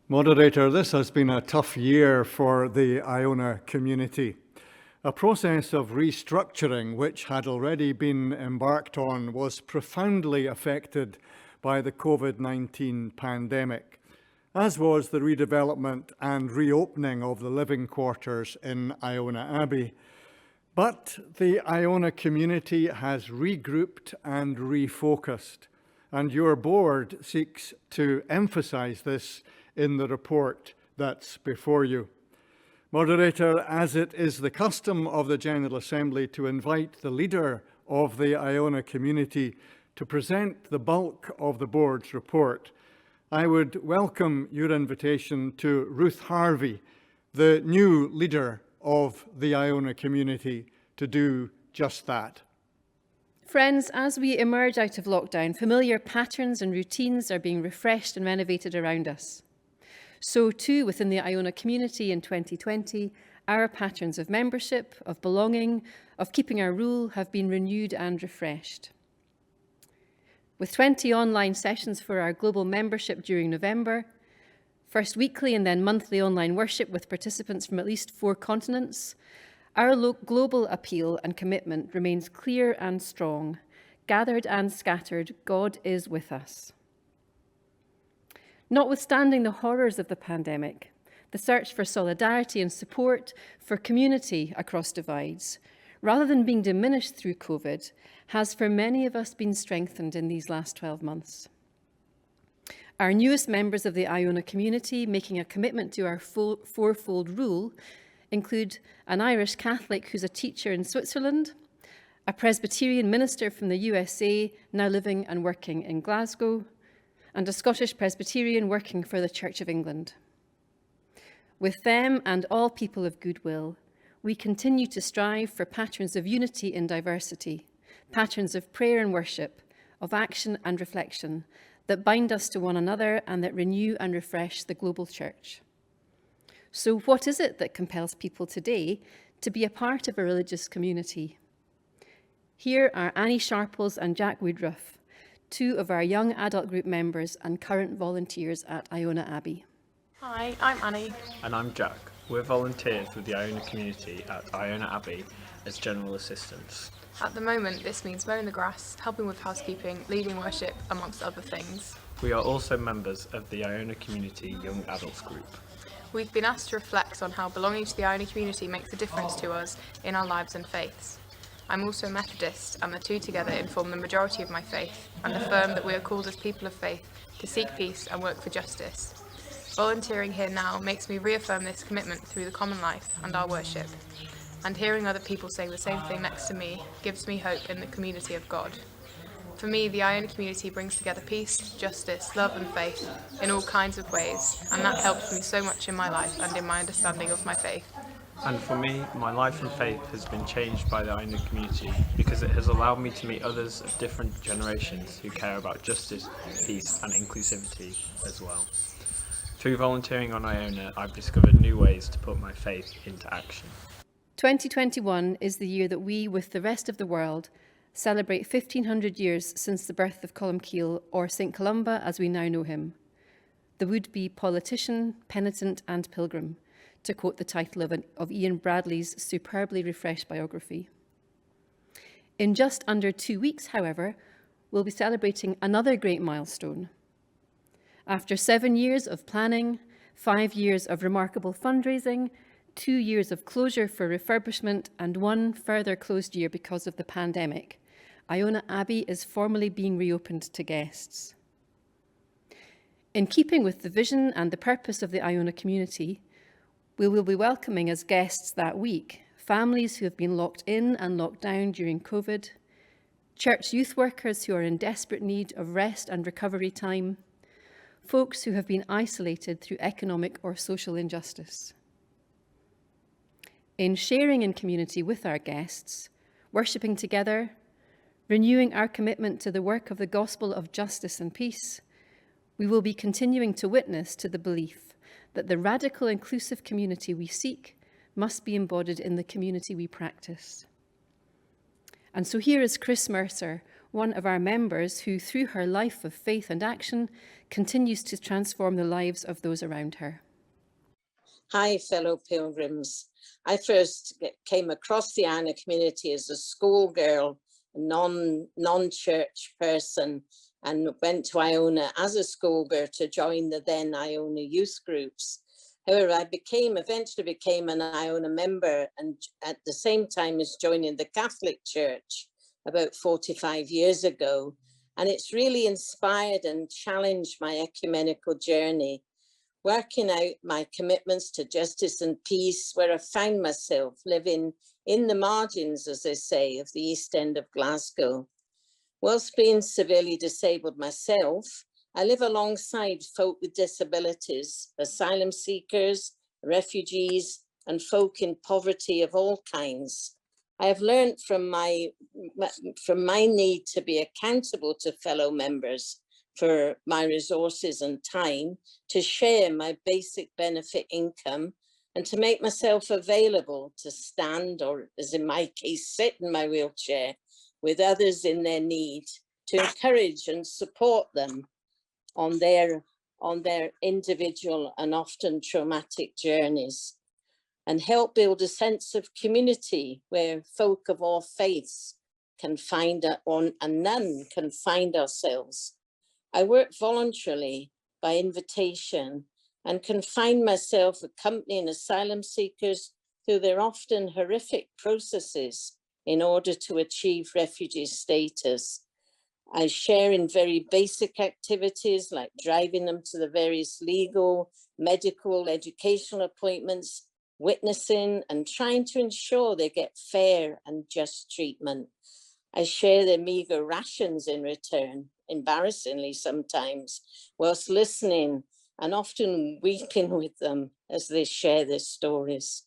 Moderator, this has been a tough year for the Iona community. A process of restructuring which had already been embarked on was profoundly affected by the COVID-19 pandemic, as was the redevelopment and reopening of the living quarters in Iona Abbey. But the Iona community has regrouped and refocused, and your board seeks to emphasise this in the report that's before you. Moderator, as it is the custom of the General Assembly to invite the leader of the Iona community to present the bulk of the board's report, I would welcome your invitation to Ruth Harvey, the new leader of the Iona community, to do just that. Friends, as we emerge out of lockdown, familiar patterns and routines are being refreshed and renovated around us. So too, within the Iona community in 2020, our patterns of membership, of belonging, of keeping our rule have been renewed and refreshed. With 20 online sessions for our global membership during November, first weekly and then monthly online worship with participants from at least 4 continents, our global appeal and commitment remains clear and strong. Gathered and scattered, God is with us. Notwithstanding the horrors of the pandemic, the search for solidarity and support for community across divides, rather than being diminished through COVID, has for many of us been strengthened in these last 12 months. Our newest members of the Iona community making a commitment to our fourfold rule include an Irish Catholic who's a teacher in Switzerland, a Presbyterian minister from the USA now living and working in Glasgow, and a Scottish Presbyterian working for the Church of England. With them and all people of goodwill, we continue to strive for patterns of unity in diversity, patterns of prayer and worship, of action and reflection that bind us to one another and that renew and refresh the global church. So what is it that compels people today to be a part of a religious community? Here are Annie Sharples and Jack Woodruff, 2 of our young adult group members and current volunteers at Iona Abbey. Hi, I'm Annie. And I'm Jack. We're volunteers with the Iona community at Iona Abbey as general assistants. At the moment, this means mowing the grass, helping with housekeeping, leading worship, amongst other things. We are also members of the Iona Community Young Adults Group. We've been asked to reflect on how belonging to the Iona community makes a difference to us in our lives and faiths. I'm also a Methodist, and the two together inform the majority of my faith, and affirm that we are called as people of faith to seek peace and work for justice. Volunteering here now makes me reaffirm this commitment through the common life and our worship, and hearing other people saying the same thing next to me gives me hope in the community of God. For me, the Iona community brings together peace, justice, love and faith in all kinds of ways, and that helps me so much in my life and in my understanding of my faith. And for me, my life and faith has been changed by the Iona community because it has allowed me to meet others of different generations who care about justice, peace and inclusivity as well. Through volunteering on Iona, I've discovered new ways to put my faith into action. 2021 is the year that we, with the rest of the world, celebrate 1500 years since the birth of Columcille, or St Columba as we now know him, the would-be politician, penitent and pilgrim, to quote the title of Ian Bradley's superbly refreshed biography. In just under 2 weeks, however, we'll be celebrating another great milestone. After 7 years of planning, 5 years of remarkable fundraising, 2 years of closure for refurbishment, and 1 further closed year because of the pandemic, Iona Abbey is formally being reopened to guests. In keeping with the vision and the purpose of the Iona community, we will be welcoming as guests that week families who have been locked in and locked down during COVID, church youth workers who are in desperate need of rest and recovery time, folks who have been isolated through economic or social injustice. In sharing in community with our guests, worshipping together, renewing our commitment to the work of the gospel of justice and peace, we will be continuing to witness to the belief that the radical inclusive community we seek must be embodied in the community we practice. And so here is Chris Mercer, one of our members who, through her life of faith and action, continues to transform the lives of those around her. Hi, fellow pilgrims. I first came across the Iona community as a schoolgirl, non-church person, and went to Iona as a schoolgirl to join the then Iona youth groups. However, I eventually became an Iona member, and at the same time as joining the Catholic Church about 45 years ago. And it's really inspired and challenged my ecumenical journey, working out my commitments to justice and peace, where I found myself living in the margins, as they say, of the East End of Glasgow. Whilst being severely disabled myself, I live alongside folk with disabilities, asylum seekers, refugees, and folk in poverty of all kinds. I have learned from my need to be accountable to fellow members for my resources and time, to share my basic benefit income, and to make myself available to stand, or as in my case, sit in my wheelchair with others in their need, to encourage and support them on their individual and often traumatic journeys, and help build a sense of community where folk of all faiths can find and none can find ourselves. I work voluntarily by invitation and can find myself accompanying asylum seekers through their often horrific processes in order to achieve refugee status. I share in very basic activities like driving them to the various legal, medical, educational appointments, witnessing, and trying to ensure they get fair and just treatment. I share their meagre rations in return, embarrassingly sometimes, whilst listening and often weeping with them as they share their stories.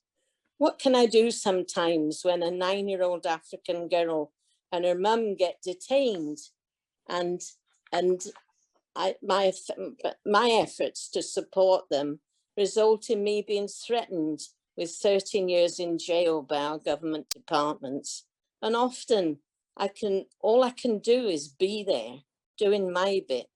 What can I do sometimes when a 9-year-old African girl and her mum get detained, and my efforts to support them result in me being threatened with 13 years in jail by our government departments? And often all I can do is be there, doing my bit.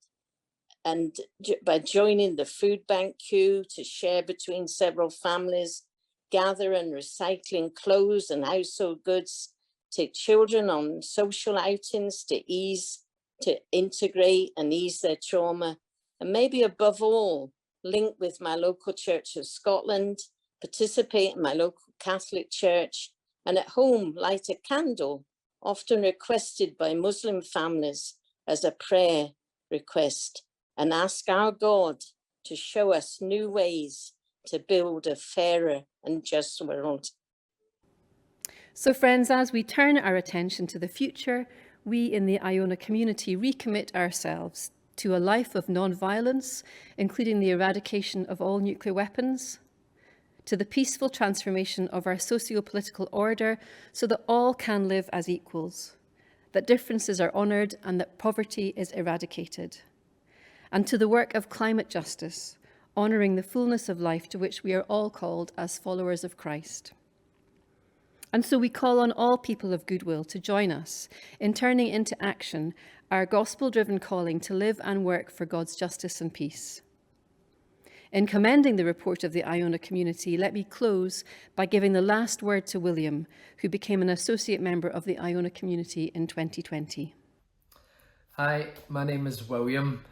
And by joining the food bank queue to share between several families, gather and recycling clothes and household goods, take children on social outings to integrate and ease their trauma, and maybe above all, link with my local Church of Scotland, participate in my local Catholic church, and at home light a candle, often requested by Muslim families as a prayer request, and ask our God to show us new ways to build a fairer and just world. So friends, as we turn our attention to the future, we in the Iona community recommit ourselves to a life of non-violence, including the eradication of all nuclear weapons, to the peaceful transformation of our socio-political order so that all can live as equals, that differences are honoured and that poverty is eradicated, and to the work of climate justice, honouring the fullness of life to which we are all called as followers of Christ. And so we call on all people of goodwill to join us in turning into action our gospel-driven calling to live and work for God's justice and peace. In commending the report of the Iona community, let me close by giving the last word to William, who became an associate member of the Iona community in 2020. Hi, my name is William.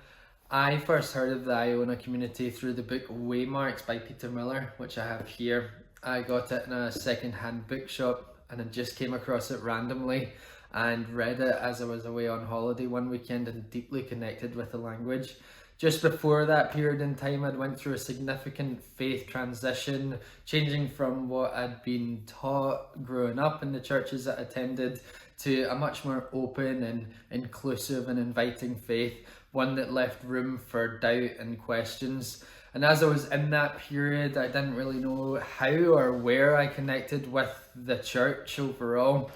I first heard of the Iona community through the book Waymarks by Peter Miller, which I have here. I got it in a second-hand bookshop and I just came across it randomly and read it as I was away on holiday one weekend and deeply connected with the language. Just before that period in time, I'd went through a significant faith transition, changing from what I'd been taught growing up in the churches that I attended to a much more open and inclusive and inviting faith, one that left room for doubt and questions. And as I was in that period, I didn't really know how or where I connected with the church overall.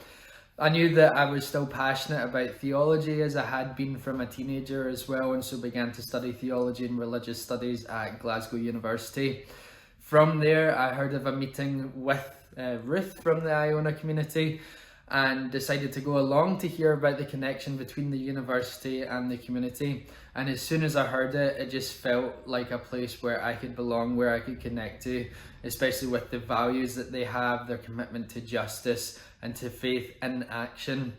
I knew that I was still passionate about theology as I had been from a teenager as well, and so began to study theology and religious studies at Glasgow University. From there, I heard of a meeting with Ruth from the Iona community, and decided to go along to hear about the connection between the university and the community. And as soon as I heard it, it just felt like a place where I could belong, where I could connect to, especially with the values that they have, their commitment to justice and to faith in action.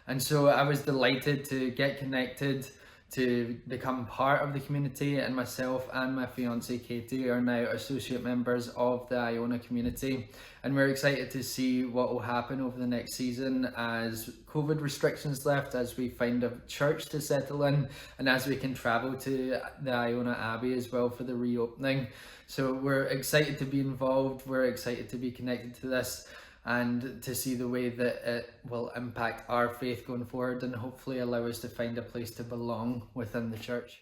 And so I was delighted to get connected, to become part of the community, and myself and my fiancée Katie are now associate members of the Iona community, and we're excited to see what will happen over the next season as COVID restrictions lift, as we find a church to settle in, and as we can travel to the Iona Abbey as well for the reopening. So we're excited to be involved, we're excited to be connected to this, and to see the way that it will impact our faith going forward, and hopefully allow us to find a place to belong within the church.